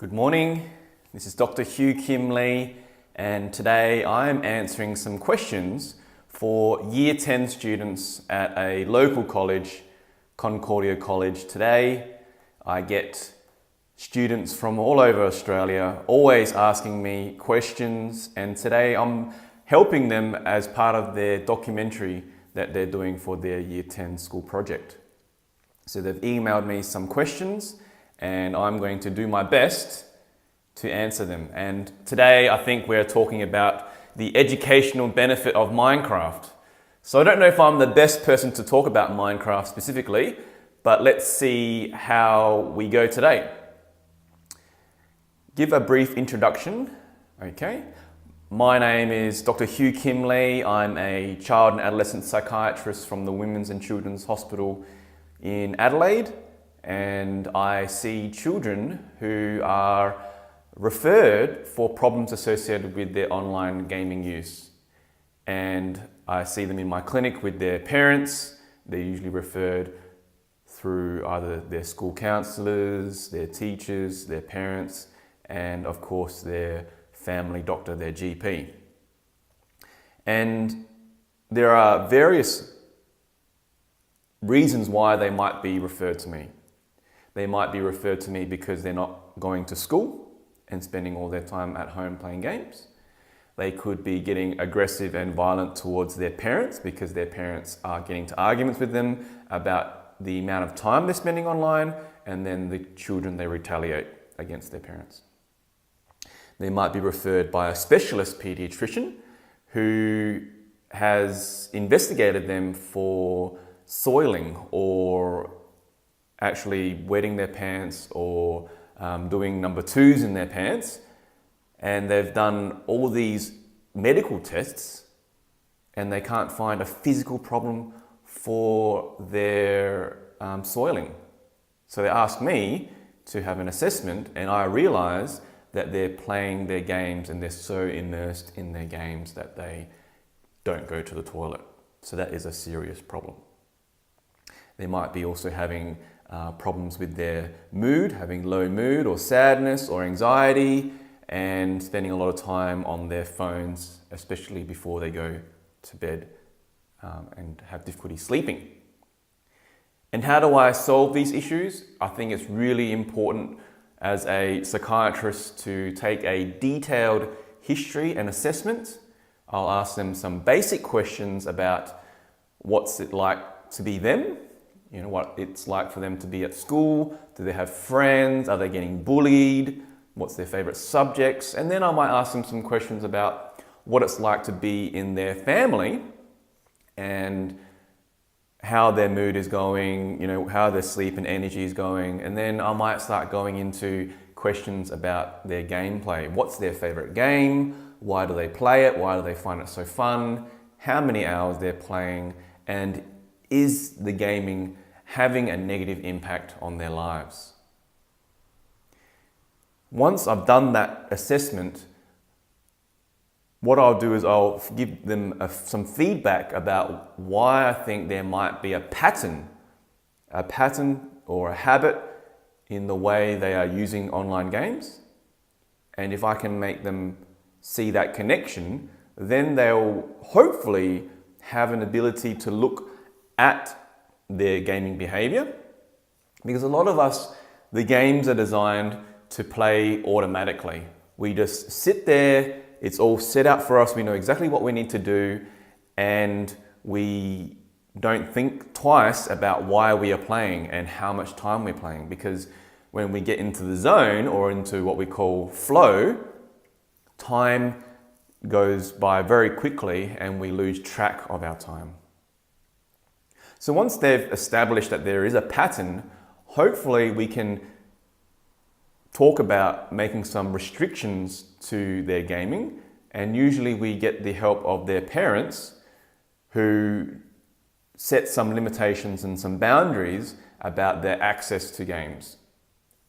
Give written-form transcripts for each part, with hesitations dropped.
Good morning, this is Dr. Hugh Kim Lee, and today I'm answering some questions for Year 10 students at a local college, Concordia College. Today I get students from all over Australia always asking me questions, and today I'm helping them as part of their documentary that they're doing for their Year 10 school project. So they've emailed me some questions and I'm going to do my best to answer them. And today I think we're talking about the educational benefit of Minecraft. So I don't know if I'm the best person to talk about Minecraft specifically, but let's see how we go today. Give a brief introduction, okay? My name is Dr. Hugh Kim Lee. I'm a child and adolescent psychiatrist from the Women's and Children's Hospital in Adelaide, and I see children who are referred for problems associated with their online gaming use. And I see them in my clinic with their parents. They're usually referred through either their school counsellors, their teachers, their parents, and of course their family doctor, their GP. And there are various reasons why they might be referred to me. They might be referred to me because they're not going to school and spending all their time at home playing games. They could be getting aggressive and violent towards their parents because their parents are getting into arguments with them about the amount of time they're spending online, and then the children, they retaliate against their parents. They might be referred by a specialist pediatrician who has investigated them for soiling or actually wetting their pants or doing number twos in their pants, and they've done all these medical tests and they can't find a physical problem for their soiling. So they ask me to have an assessment, and I realise that they're playing their games and they're so immersed in their games that they don't go to the toilet. So that is a serious problem. They might be also having problems with their mood, having low mood or sadness or anxiety, and spending a lot of time on their phones, especially before they go to bed, and have difficulty sleeping. And how do I solve these issues? I think it's really important as a psychiatrist to take a detailed history and assessment. I'll ask them some basic questions about what's it like to be them, what it's like for them to be at school. Do they have friends? Are they getting bullied? What's their favorite subjects? And then I might ask them some questions about what it's like to be in their family and how their mood is going, how their sleep and energy is going. And then I might start going into questions about their gameplay. What's their favorite game? Why do they play it? Why do they find it so fun? How many hours they're playing? And is the gaming having a negative impact on their lives? Once I've done that assessment, what I'll do is I'll give them some feedback about why I think there might be a pattern or a habit in the way they are using online games. And if I can make them see that connection, then they'll hopefully have an ability to look at their gaming behavior. Because a lot of us, the games are designed to play automatically. We just sit there, it's all set out for us, we know exactly what we need to do, and we don't think twice about why we are playing and how much time we're playing. Because when we get into the zone or into what we call flow, time goes by very quickly and we lose track of our time. So once they've established that there is a pattern, hopefully we can talk about making some restrictions to their gaming, and usually we get the help of their parents who set some limitations and some boundaries about their access to games.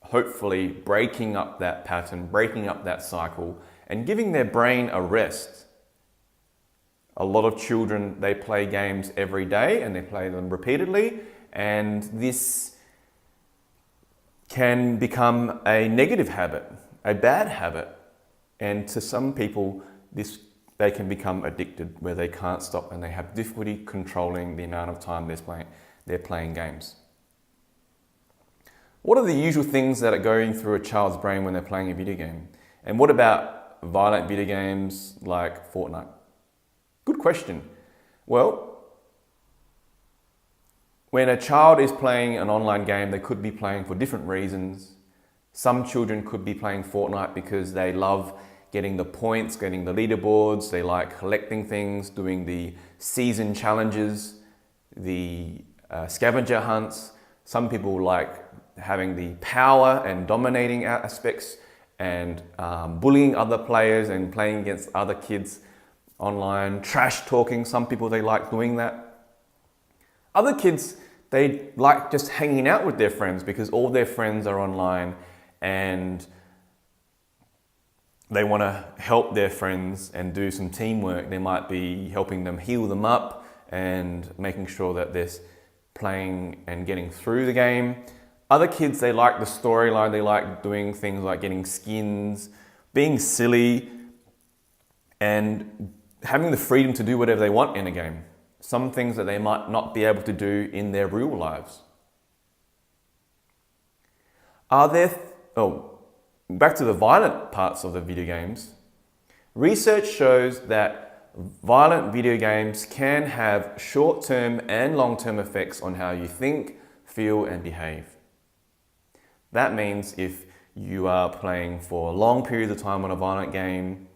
Hopefully breaking up that pattern, breaking up that cycle, and giving their brain a rest. A lot of children, they play games every day and they play them repeatedly, and this can become a negative habit. a bad habit. And to some people, they can become addicted where they can't stop and they have difficulty controlling the amount of time they're playing games. What are the usual things that are going through a child's brain when they're playing a video game? And what about violent video games like Fortnite? Good question. Well, when a child is playing an online game, they could be playing for different reasons. Some children could be playing Fortnite because they love getting the points, getting the leaderboards, they like collecting things, doing the season challenges, the scavenger hunts. Some people like having the power and dominating aspects and bullying other players and playing against other kids online, trash talking. Some people, they like doing that. Other kids, they like just hanging out with their friends because all their friends are online and they want to help their friends and do some teamwork. They might be helping them heal them up and making sure that they're playing and getting through the game. Other kids, they like the storyline. They like doing things like getting skins, being silly, and having the freedom to do whatever they want in a game. Some things that they might not be able to do in their real lives. Back to the violent parts of the video games. Research shows that violent video games can have short-term and long-term effects on how you think, feel, and behave. That means if you are playing for long periods of time on a violent game,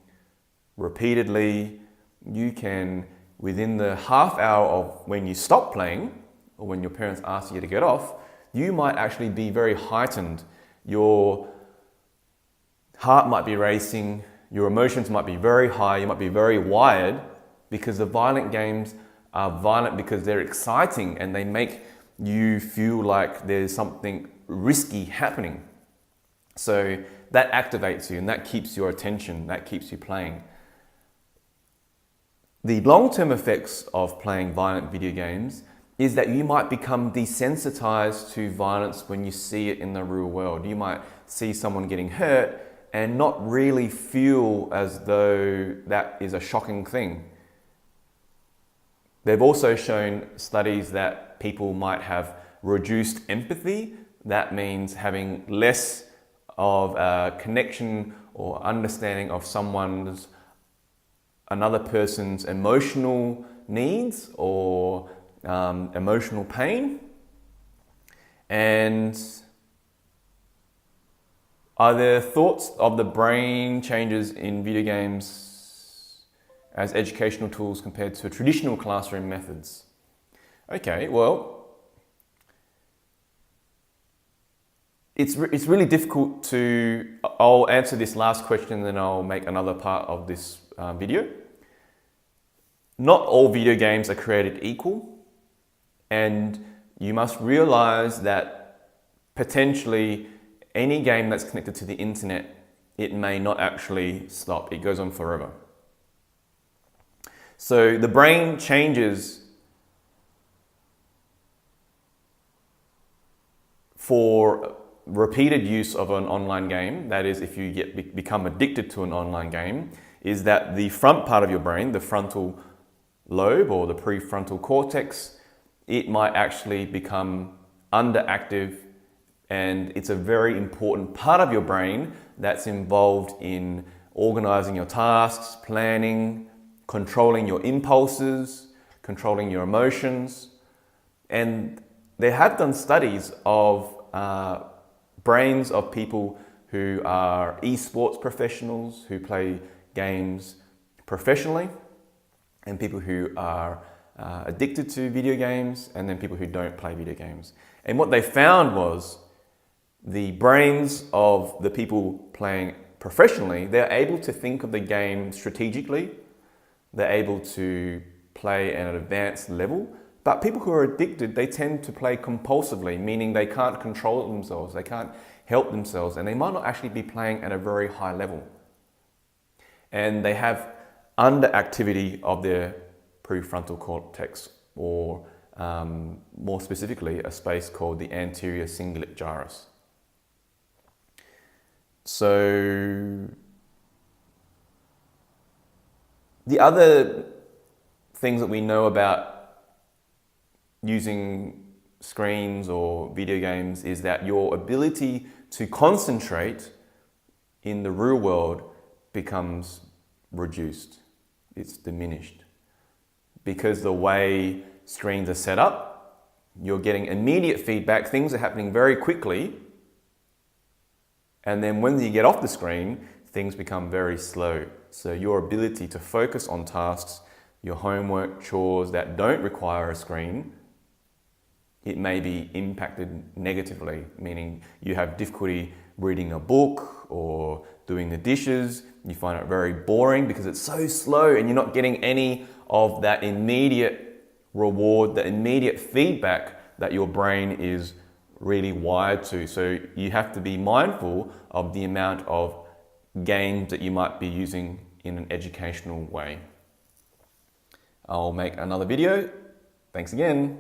repeatedly, you can, within the half hour of when you stop playing, or when your parents ask you to get off, you might actually be very heightened. Your heart might be racing, your emotions might be very high, you might be very wired, because the violent games are violent because they're exciting and they make you feel like there's something risky happening. So that activates you and that keeps your attention, that keeps you playing. The long-term effects of playing violent video games is that you might become desensitized to violence when you see it in the real world. You might see someone getting hurt and not really feel as though that is a shocking thing. They've also shown studies that people might have reduced empathy. That means having less of a connection or understanding of another person's emotional needs or emotional pain. And are there thoughts of the brain changes in video games as educational tools compared to traditional classroom methods? Okay, well, it's really difficult to, I'll answer this last question and then I'll make another part of this video. Not all video games are created equal, and you must realize that potentially any game that's connected to the internet, it may not actually stop. It goes on forever. So the brain changes for repeated use of an online game, that is if you become addicted to an online game, is that the front part of your brain, the frontal lobe or the prefrontal cortex, it might actually become underactive, and it's a very important part of your brain that's involved in organizing your tasks, planning, controlling your impulses, controlling your emotions. And they have done studies of brains of people who are esports professionals, who play games professionally, and people who are addicted to video games, and then people who don't play video games. And what they found was the brains of the people playing professionally, they're able to think of the game strategically, they're able to play at an advanced level. But people who are addicted, they tend to play compulsively, meaning they can't control themselves, they can't help themselves, and they might not actually be playing at a very high level. And they have underactivity of their prefrontal cortex, or more specifically, a space called the anterior cingulate gyrus. So the other things that we know about using screens or video games is that your ability to concentrate in the real world becomes reduced. It's diminished. Because the way screens are set up, you're getting immediate feedback, things are happening very quickly, and then when you get off the screen, things become very slow. So your ability to focus on tasks, your homework, chores that don't require a screen, it may be impacted negatively, meaning you have difficulty reading a book or doing the dishes. You find it very boring because it's so slow and you're not getting any of that immediate reward, the immediate feedback that your brain is really wired to. So you have to be mindful of the amount of games that you might be using in an educational way. I'll make another video. Thanks again.